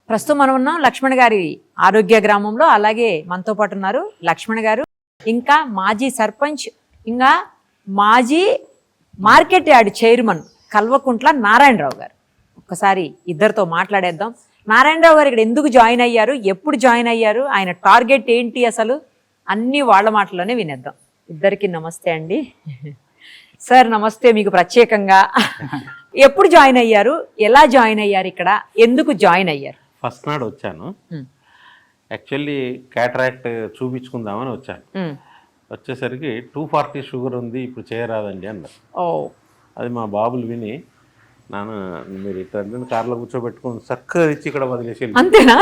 ప్రస్తుతం మనం ఉన్నాం లక్ష్మణ్ గారి ఆరోగ్య గ్రామంలో. అలాగే మనతో పాటు ఉన్నారు లక్ష్మణ్ గారు, ఇంకా మాజీ సర్పంచ్, ఇంకా మాజీ market yard chairman Kalvakuntla Narayana Rao గారు. ఒక్కసారి ఇద్దరితో మాట్లాడేద్దాం. నారాయణరావు గారు ఇక్కడ ఎందుకు జాయిన్ అయ్యారు, ఎప్పుడు జాయిన్ అయ్యారు, ఆయన టార్గెట్ ఏంటి, అసలు అన్ని వాళ్ళ మాటల్లోనే వినేద్దాం. ఇద్దరికి నమస్తే అండి. సార్ నమస్తే, మీకు ప్రత్యేకంగా ఎప్పుడు జాయిన్ అయ్యారు, ఎలా జాయిన్ అయ్యారు, ఇక్కడ ఎందుకు జాయిన్ అయ్యారు? ఫస్ట్ నాడు వచ్చాను. యాక్చువల్లీ క్యాటరాక్ట్ చూపించుకుందామని వచ్చాను. వచ్చేసరికి 240 షుగర్ ఉంది, ఇప్పుడు చేయరాదండి అన్నారు. అది మా బాబులు విని, నాన్న మీరు ఇక్కడ కార్లో కూర్చోబెట్టుకుని చక్కగా తెచ్చి ఇక్కడ వదిలేసి. అంతేనా?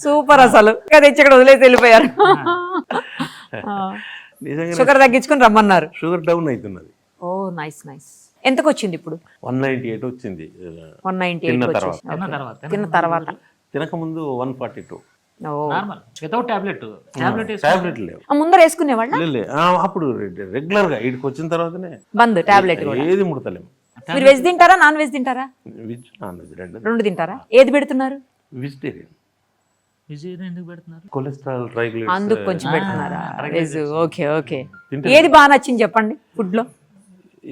సూపర్, అసలు తెచ్చి ఇక్కడ వదిలేసి వెళ్ళిపోయారు. నిజంగా షుగర్ తగ్గించుకుని రమ్మన్నారు. షుగర్ డౌన్ అవుతున్నది. ఓ నైస్ నైస్. ఎంతకు వచ్చింది ఇప్పుడు? 198 వచ్చింది. 198 తిన్న తర్వాత. తినకముందు 142. టాబ్లెట్ లేవు. ముందర వేసుకునేవాళ్ళ? అప్పుడు రెగ్యులర్ గా ఇక్కడికి వచ్చిన తర్వాతనే బంద్ టాబ్లెట్. ఏది ముడతలేము. మీరు వెజ్ తింటారా, నాన్ వెజ్ తింటారా? వెజ్ నాన్ వెజ్ రెండు తింటారా? ఏది పెడుతున్నారు? వెజిటేరియన్. ఎందుకు పెడుతున్నారు? కొలెస్ట్రాల్, ట్రైగ్లిసరైడ్స్ అందుకు కొంచెం పెడుతున్నారా? వెజ్. Okay okay. ఏది బాగా నచ్చింది చెప్పండి ఫుడ్ లో?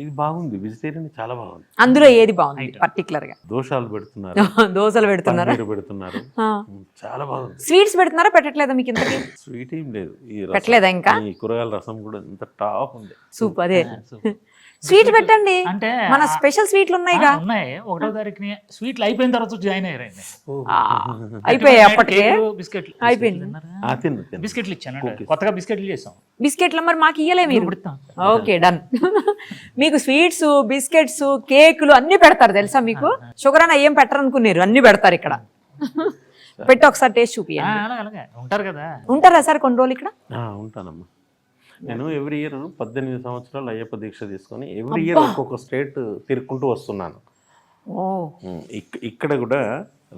ఇది బాగుంది, వెజిటేరియన్ చాలా బాగుంది. అందులో ఏది బాగుంది పర్టికులర్ గా? దోశలు పెడుతున్నారు, దోశలు పెడుతున్నారా? పెడుతున్నారు, చాలా బాగుంది. స్వీట్స్ పెడుతున్నారా, పెట్టట్లేదా మీకు ఇంతకీ? స్వీట్ ఏం లేదు, పెట్టలేదా ఇంకా? ఈ కూరగాయల రసం కూడా ఎంత టాప్ ఉంది. సూపర్. అదే స్వీట్ పెట్టండి, అంటే మన స్పెషల్ స్వీట్లు ఉన్నాయిగా. ఉన్నాయి. 1వ తారీఖుని స్వీట్లు అయిపోయిన తర్వాత జాయిన్ అయ్యారండి. అయిపోయాయి అప్పటికే? బిస్కెట్లు అయిపోయింది. బిస్కెట్లు ఇచ్చాను, కొత్తగా బిస్కెట్లు చేసాం. బిస్కెట్లు మరి మాకు ఇయ్యలే మీరు? Okay done. మీకు స్వీట్స్, బిస్కెట్స్, కేకులు అన్ని పెడతారు తెలుసా మీకు? షుగర్ అని ఏం పెట్టరు అనుకున్నారు, అన్ని పెడతారు ఇక్కడ. పెట్టి ఒకసారి టేస్ట్ చూపియండి. ఉంటారు కదా? ఉంటారా సార్ కొన్ని రోజులు ఇక్కడ? ఉంటానమ్మా. నేను ఎవ్రీ ఇయర్ 18 సంవత్సరాలు అయ్యప్ప దీక్ష తీసుకొని ఎవ్రీ ఇయర్ ఒక్కొక్క స్టేట్ తిరుక్కుంటూ వస్తున్నాను. ఇక్కడ కూడా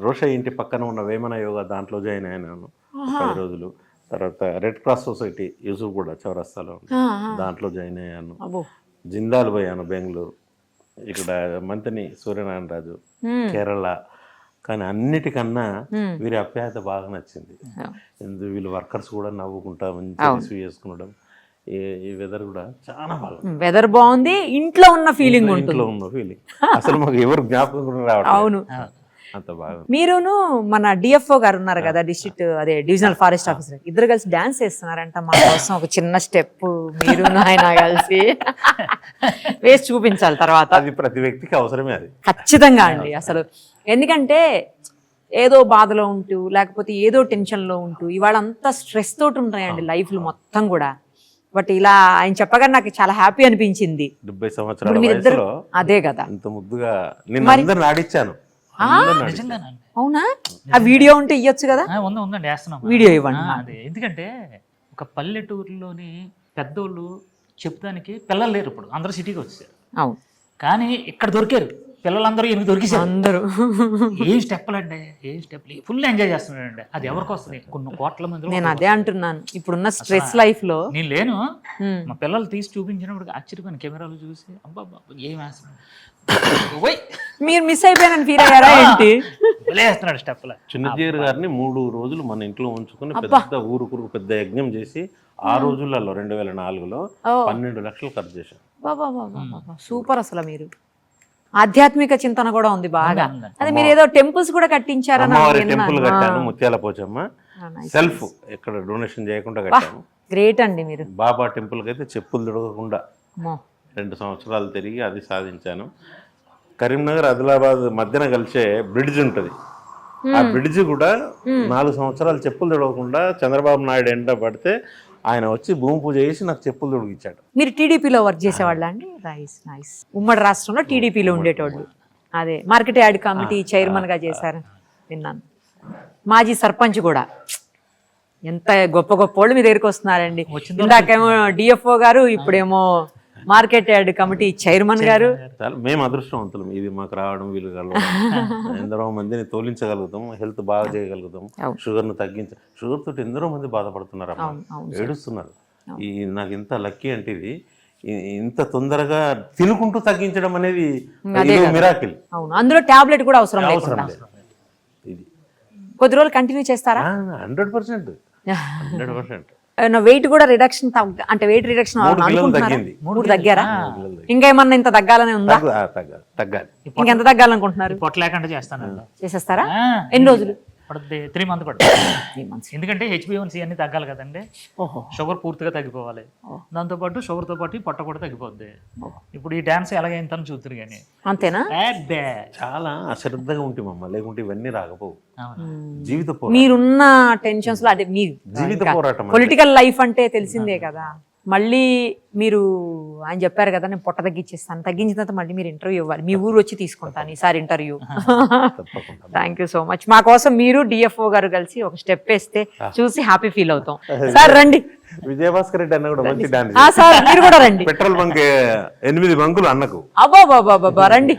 రోషా ఇంటి పక్కన ఉన్న వేమన యోగా దాంట్లో జాయిన్ అయినాను 10 రోజులు. తర్వాత రెడ్ క్రాస్ సొసైటీ యూసుఫ్ కూడా చౌరస్తాలో దాంట్లో జాయిన్ అయ్యాను. జిందాల్ పోయాను బెంగళూరు. ఇక్కడ మంతని సూర్యనారాయణ రాజు కేరళ. కానీ అన్నిటికన్నా వీరి అప్యాయత బాగా నచ్చింది. వీళ్ళు వర్కర్స్ కూడా నవ్వుకుంటా మంచిగా రిసీవ్ చేసుకునడం. ఈ వెదర్ కూడా చాలా బాగా, వెదర్ బాగుంది, ఇంట్లో ఉన్న ఫీలింగ్, ఇంట్లో ఉన్న ఫీలింగ్ అసలు మాకు ఎవరు జ్ఞాపకం కూడా రావట్లేదు. అవును, అంత బాగా. మీరును మన డిఎఫ్ఓ గారు ఉన్నారు కదా, డిస్ట్రిక్ట్ అదే డివిజనల్ ఫారెస్ట్ ఆఫీసర్, ఇద్దరు కలిసి డాన్స్ చేస్తున్నారంట మా కోసం. ఒక చిన్న స్టెప్ మీరు ఆయన కలిసి వేసి చూపించాలి తర్వాత. అది ప్రతి వ్యక్తికి అవసరమే, అది ఖచ్చితంగా అండి. అసలు ఎందుకంటే ఏదో బాధలో ఉంటూ, లేకపోతే ఏదో టెన్షన్లో ఉంటూ, ఇవాళ అంతా స్ట్రెస్ తోటి ఉంటాయండి లైఫ్లు మొత్తం కూడా. బట్ ఇలా ఆయన చెప్పగా నాకు చాలా హ్యాపీ అనిపించింది. 70 సంవత్సరాల వయసులో అదే కదా, ఇంత ముద్దుగా నేను అందరిని ఆడిచ్చాను. అవునా? ఆ వీడియో ఉంటే ఇవ్వచ్చు కదా? ఉందండి, వేస్తున్నాం. వీడియో ఇవ్వండి. ఎందుకంటే ఒక పల్లెటూరులోని పెద్దోళ్ళు చెప్తానికి పిల్లలు లేరు. ఇప్పుడు అందరూ సిటీకి వచ్చారు. అవును, కానీ ఇక్కడ దొరికారు పిల్లలందరూ. ఎందుకు దొరికేసారు అందరూ? ఏం స్టెప్పులు అండి, ఏం స్టెప్లు, ఫుల్ ఎంజాయ్ చేస్తున్నాడండి. అది ఎవరికి వస్తుంది? కొన్ని కోట్ల మంది. నేను అదే అంటున్నాను, ఇప్పుడున్న స్ట్రెస్ లైఫ్ లో. నేను లేను, మా పిల్లలు తీసి చూపించినప్పుడు ఆశ్చర్యపోయిన, కెమెరాలు చూసి అబ్బా ఏం వేస్తున్నాడు, మీరు మిస్ అయిపోయానని ఫీల్ అయ్యారా ఏంటి? వేస్తున్నాడు స్టెప్పులు. చిన్నజీరు గారిని 3 రోజులు మన ఇంట్లో ఉంచుకుని పెద్ద ఊరుకు పెద్ద యజ్ఞం చేసి ఆ రోజులలో 2004లో 12 లక్షలు ఖర్చు చేశాం. సూపర్. అసలు మీరు ఆధ్యాత్మిక చింతన కూడా ఉంది బాగా. అదే మీరు ఏదో టెంపుల్స్ కూడా కట్టించారని. టెంపుల్ కట్టాను, ముత్యాల పోచమ్మ, సెల్ఫ్ ఎక్కడ డొనేషన్ చేయకుండా కట్టాను. గ్రేట్ అండి మీరు. బాబా టెంపుల్ కి అయితే చెప్పులు దొరకకుండా 2 సంవత్సరాలు తిరిగి అది సాధించాను. కరీంనగర్ ఆదిలాబాద్ మధ్యన కలిసే బ్రిడ్జ్ ఉంటుంది, ఆ బ్రిడ్జ్ కూడా 4 సంవత్సరాలు చెప్పులు తొడవకుండా చంద్రబాబు నాయుడు ఎండ పడితే ఆయన వచ్చి భూమి పూజ చేసి నాకు చెప్పులు తొడిగించాడు. మీరు టీడీపీలో వర్క్ చేసేవాళ్ళ అండి? Nice nice. ఉమ్మడి రాష్ట్రంలో టీడీపీలో ఉండేటోళ్ళు. అదే మార్కెట్ యార్డ్ కమిటీ చైర్మన్ గా చేశారు విన్నాను. మాజీ సర్పంచ్ కూడా. ఎంత గొప్ప గొప్ప వాళ్ళు మీ దగ్గరికి వస్తున్నారండి. ఇందాకేమో డిఎఫ్ఓ గారు, ఇప్పుడేమో మార్కెట్ యార్డ్ కమిటీ చైర్మన్ గారు. మేము అదృష్టవంతులం ఇది మాకు రావడం, వీలు కలవడం. ఎందరో మందిని తోలించగలుగుతాం, హెల్త్ బాగా చేయగలుగుతాం, షుగర్ ను షుగర్ తోటి ఎందరో మంది బాధపడుతున్నారు, ఏడుస్తున్నారు. ఈ నాకు ఇంత లక్కీ అంటే ఇది ఇంత తొందరగా తినుకుంటూ తగ్గించడం అనేది మిరాకిల్. అవును, అందులో టాబ్లెట్ కూడా అవసరం లేదు. కొద్ది రోజులు కంటిన్యూ చేస్తారా? 100%. 100%. వెయిట్ కూడా రిడక్షన్ అంటే వెయిట్ రిడక్షన్ 3 కిలోలు అనుకుంటున్నారా? తగ్గింది. 3 తగ్గారా? 3 కిలోలు తగ్గింది. ఇంకా ఏమన్నా ఇంత తగ్గాలనే ఉందా? తగ్గాలి. ఇంకెంత తగ్గాలనుకుంటున్నారు? పొట్ట లేకుండా చేస్తానండి. చేసేస్తారా? ఎన్ని రోజులు? పడుతుంది 3 మంత్ పడుతుంది. 3 months. ఎందుకంటే HbA1c అన్ని తగ్గాలి కదండి. ఓహో. షుగర్ పూర్తిగా తగ్గిపోవాలి. దాంతోపాటు షుగర్తో పాటు పొట్ట కూడా తగ్గిపోద్ది. ఇప్పుడు ఈ డాన్స్ ఎలాగైందని చూద్దరు కానీ అంతేనా? చాలా అశ్రద్ధగా ఉంటామమ్మ, లేకుంటే ఇవన్నీ రాకపోవు. అవునా. జీవిత మీరున్న టెన్షన్స్ లో అదే మీ జీవిత పోరాటం. పొలిటికల్ లైఫ్ అంటే తెలిసిందే కదా. మళ్ళీ మీరు ఆయన చెప్పారు కదా నేను పొట్ట తగ్గించేస్తాను, తగ్గించిన తర్వాత మళ్ళీ మీరు ఇంటర్వ్యూ ఇవ్వాలి, మీ ఊరు వచ్చి తీసుకుంటాను ఈసారి ఇంటర్వ్యూ. తప్పకుండా. Thank you so much. మా కోసం మీరు డిఎఫ్ఓ గారు కలిసి ఒక స్టెప్ వేస్తే చూసి హ్యాపీ ఫీల్ అవుతాం. సార్ రండి. విజయభాస్కర్ రెడ్డి అన్న కూడా మంచి డాన్స్. సార్ మీరు కూడా రండి. పెట్రోల్ బంక్ 8 బంకులు అన్నకు. అబ్బా రండి.